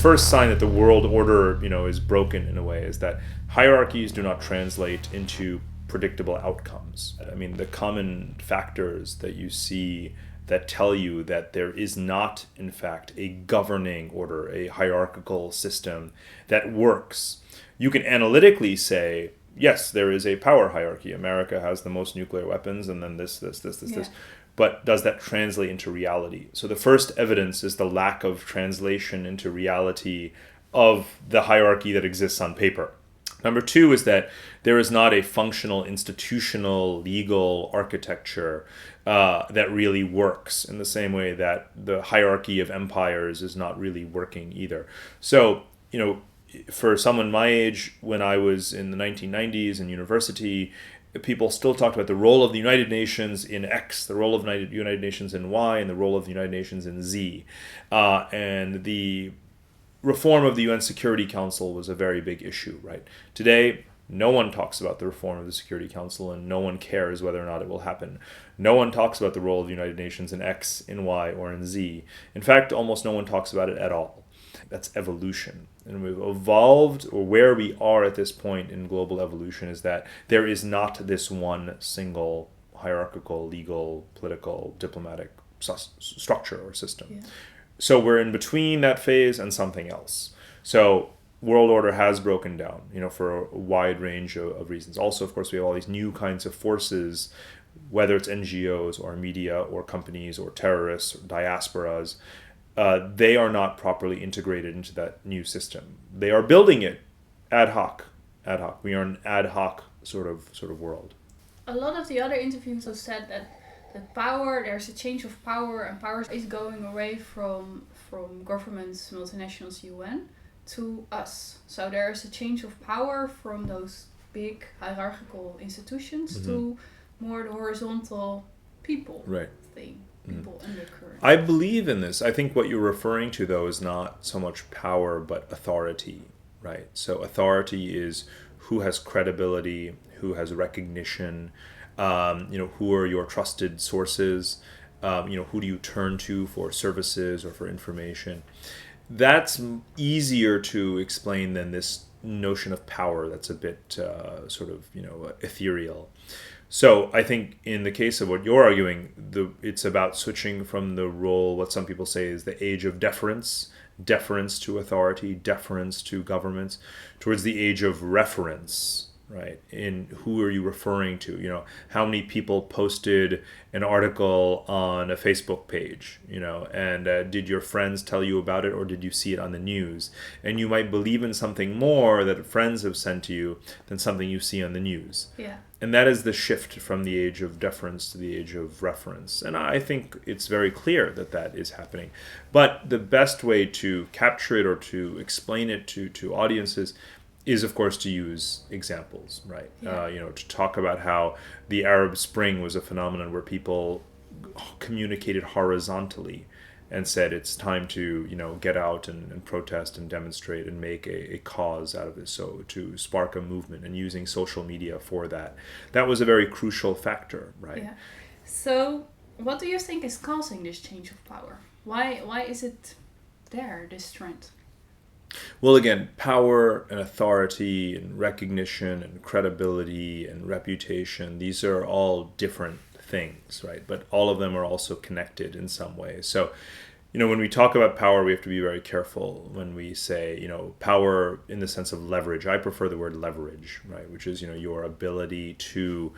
first sign that the world order, is broken in a way is that hierarchies do not translate into predictable outcomes. I mean, the common factors that you see that tell you that there is not, in fact, a governing order, a hierarchical system that works. You can analytically say, yes, there is a power hierarchy. America has the most nuclear weapons, and then this. But does that translate into reality? So the first evidence is the lack of translation into reality of the hierarchy that exists on paper. Number two is that there is not a functional institutional legal architecture that really works in the same way that the hierarchy of empires is not really working either. So, for someone my age, when I was in the 1990s in university, people still talked about the role of the United Nations in X, the role of the United Nations in Y, and the role of the United Nations in Z. And the reform of the UN Security Council was a very big issue, right? Today, no one talks about the reform of the Security Council, and no one cares whether or not it will happen. No one talks about the role of the United Nations in X, in Y, or in Z. In fact, almost no one talks about it at all. That's evolution. And we've evolved, or where we are at this point in global evolution is that there is not this one single hierarchical, legal, political, diplomatic structure or system. Yeah. So we're in between that phase and something else. So world order has broken down, for a wide range of reasons. Also, of course, we have all these new kinds of forces, whether it's NGOs or media or companies or terrorists or diasporas. They are not properly integrated into that new system. They are building it ad hoc. We are an ad hoc sort of world. A lot of the other interviews have said that there's a change of power, and power is going away from governments, multinationals, UN, to us. So there is a change of power from those big hierarchical institutions to more the horizontal people thing. People undercurrent. I believe in this. I think what you're referring to, though, is not so much power, but authority, right? So authority is who has credibility, who has recognition, who are your trusted sources, who do you turn to for services or for information. That's easier to explain than this notion of power that's a bit ethereal. So I think in the case of what you're arguing, it's about switching from the role, what some people say is the age of deference to authority, deference to governments, towards the age of reference, right? In who are you referring to? How many people posted an article on a Facebook page, and did your friends tell you about it, or did you see it on the news? And you might believe in something more that friends have sent to you than something you see on the news. Yeah. And that is the shift from the age of deference to the age of reference. And I think it's very clear that is happening. But the best way to capture it or to explain it to audiences is, of course, to use examples, right? Yeah. To talk about how the Arab Spring was a phenomenon where people communicated horizontally and said it's time to get out and protest and demonstrate and make a cause out of this, so to spark a movement, and using social media for that. That was a very crucial factor, right? Yeah. So what do you think is causing this change of power? Why is it there, this trend? Well, again, power and authority and recognition and credibility and reputation, these are all different things, right? But all of them are also connected in some way. So, when we talk about power, we have to be very careful when we say, power in the sense of leverage. I prefer the word leverage, right? Which is, your ability to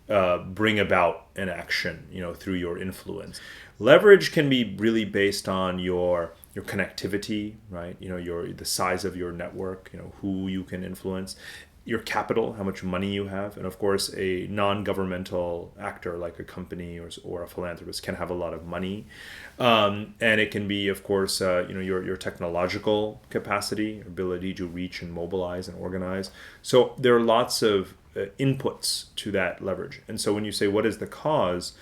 bring about an action, through your influence. Leverage can be really based on your connectivity, right? The size of your network, who you can influence, your capital, how much money you have, and of course a non-governmental actor like a company or a philanthropist can have a lot of money, and it can be, of course, your technological capacity, ability to reach and mobilize and organize. So there are lots of inputs to that leverage. And so when you say what is the cause,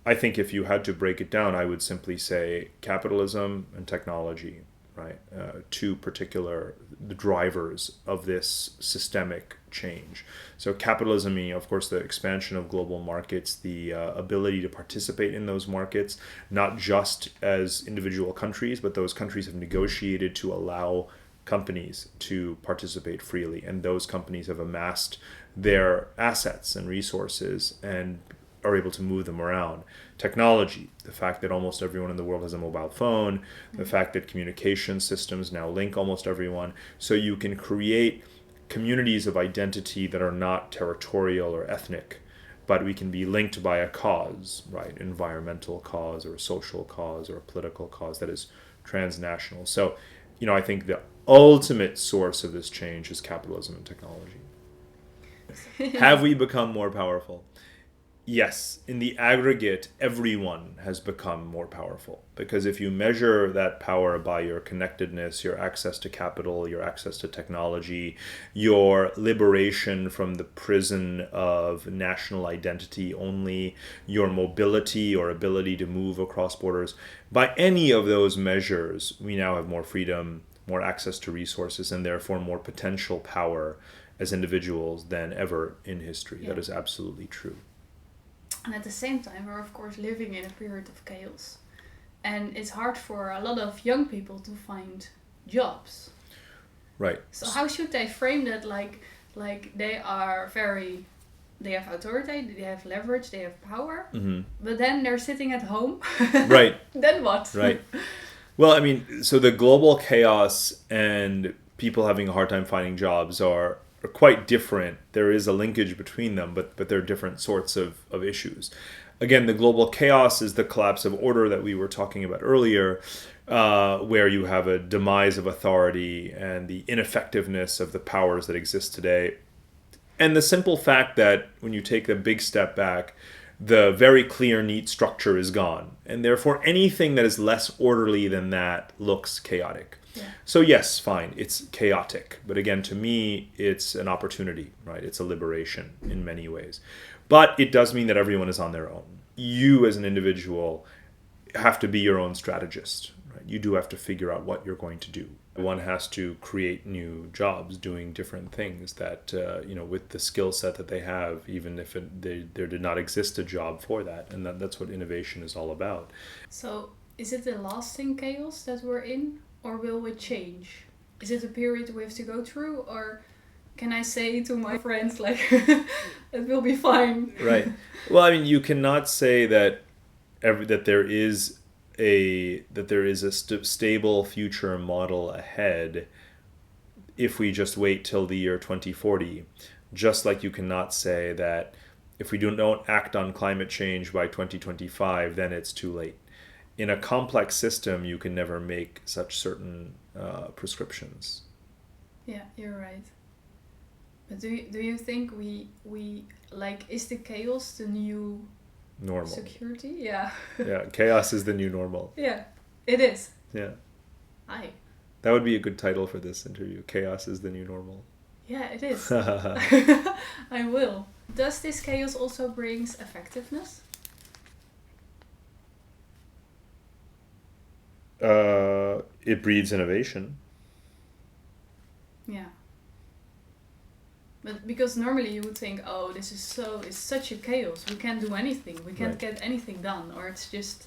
I think if you had to break it down, I would simply say capitalism and technology, right? Two particular drivers of this systemic change. So capitalism, of course, the expansion of global markets, the ability to participate in those markets, not just as individual countries, but those countries have negotiated to allow companies to participate freely, and those companies have amassed their assets and resources and are able to move them around. Technology, the fact that almost everyone in the world has a mobile phone, the fact that communication systems now link almost everyone, so you can create communities of identity that are not territorial or ethnic, but we can be linked by a cause, right? Environmental cause or a social cause or a political cause that is transnational. So, I think the ultimate source of this change is capitalism and technology. Have we become more powerful? Yes, in the aggregate, everyone has become more powerful. Because if you measure that power by your connectedness, your access to capital, your access to technology, your liberation from the prison of national identity only, your mobility or ability to move across borders, by any of those measures, we now have more freedom, more access to resources, and therefore more potential power as individuals than ever in history. Yeah. That is absolutely true. And at the same time, we're of course living in a period of chaos. And it's hard for a lot of young people to find jobs. Right. So how should they frame that? Like they have authority, they have leverage, they have power, but then they're sitting at home. Right. Then what? Right. Well, so the global chaos and people having a hard time finding jobs are quite different. There is a linkage between them, but they're different sorts of issues. Again, the global chaos is the collapse of order that we were talking about earlier, where you have a demise of authority and the ineffectiveness of the powers that exist today. And the simple fact that when you take the big step back, the very clear, neat structure is gone. And therefore, anything that is less orderly than that looks chaotic. Yeah. So yes, fine, it's chaotic. But again, to me, it's an opportunity, right? It's a liberation in many ways. But it does mean that everyone is on their own. You as an individual have to be your own strategist, right? You do have to figure out what you're going to do. One has to create new jobs doing different things that, with the skill set that they have, even if there did not exist a job for that. And that's what innovation is all about. So is it a lasting chaos that we're in? Or will it change? Is it a period we have to go through? Or can I say to my friends, it will be fine? Right. Well, you cannot say that there is a stable future model ahead if we just wait till the year 2040. Just like you cannot say that if we don't act on climate change by 2025, then it's too late. In a complex system, you can never make such certain prescriptions. Yeah, you're right. But do you think we is the chaos the new normal security? Yeah. Yeah, chaos is the new normal. Yeah, it is. Yeah. Aye. That would be a good title for this interview. Chaos is the new normal. Yeah, it is. I will. Does this chaos also brings effectiveness? It breeds innovation. Yeah. But because normally you would think, oh, it's such a chaos. We can't do anything. We can't get anything done. Or it's just,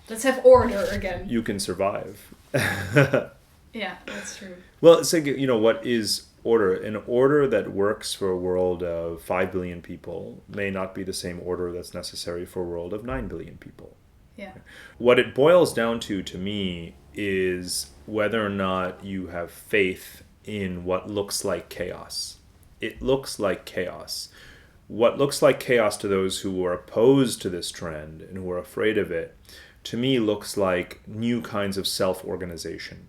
let's have order again. You can survive. Yeah, that's true. Well, it's like, what is order? An order that works for a world of 5 billion people may not be the same order that's necessary for a world of 9 billion people. Yeah. What it boils down to me, is whether or not you have faith in what looks like chaos. It looks like chaos. What looks like chaos to those who are opposed to this trend and who are afraid of it, to me looks like new kinds of self-organization.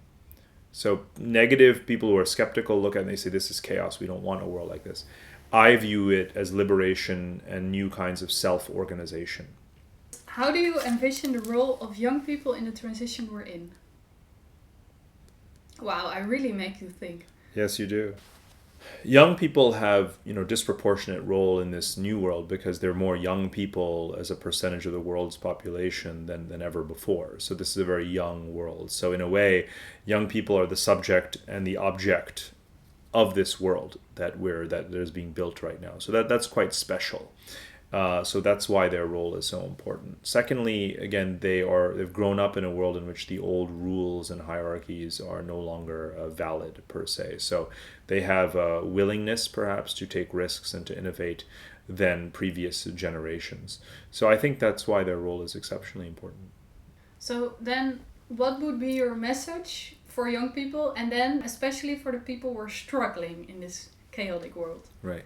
So negative people who are skeptical look at it and they say, this is chaos. We don't want a world like this. I view it as liberation and new kinds of self-organization. How do you envision the role of young people in the transition we're in? Wow, I really make you think. Yes, you do. Young people have, disproportionate role in this new world because there are more young people as a percentage of the world's population than ever before. So this is a very young world. So in a way, young people are the subject and the object of this world that is being built right now. So that's quite special. So that's why their role is so important. Secondly, again, they've grown up in a world in which the old rules and hierarchies are no longer valid per se. So they have a willingness perhaps to take risks and to innovate than previous generations. So I think that's why their role is exceptionally important. So then, what would be your message for young people, and then especially for the people who are struggling in this chaotic world? Right.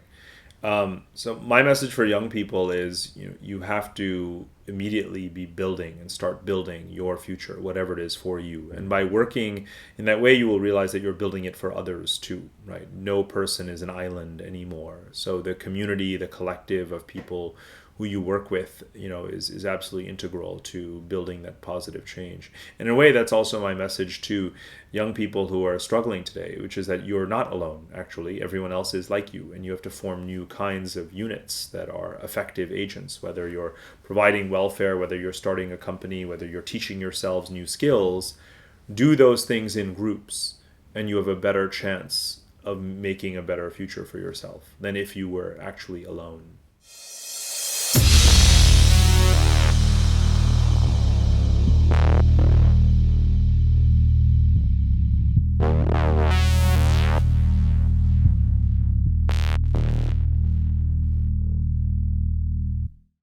So my message for young people is, you have to immediately be building and start building your future, whatever it is for you. And by working in that way, you will realize that you're building it for others too, right? No person is an island anymore. So the community, the collective of people who you work with, is absolutely integral to building that positive change. And in a way, that's also my message to young people who are struggling today, which is that you're not alone, actually. Everyone else is like you, and you have to form new kinds of units that are effective agents, whether you're providing welfare, whether you're starting a company, whether you're teaching yourselves new skills. Do those things in groups, and you have a better chance of making a better future for yourself than if you were actually alone.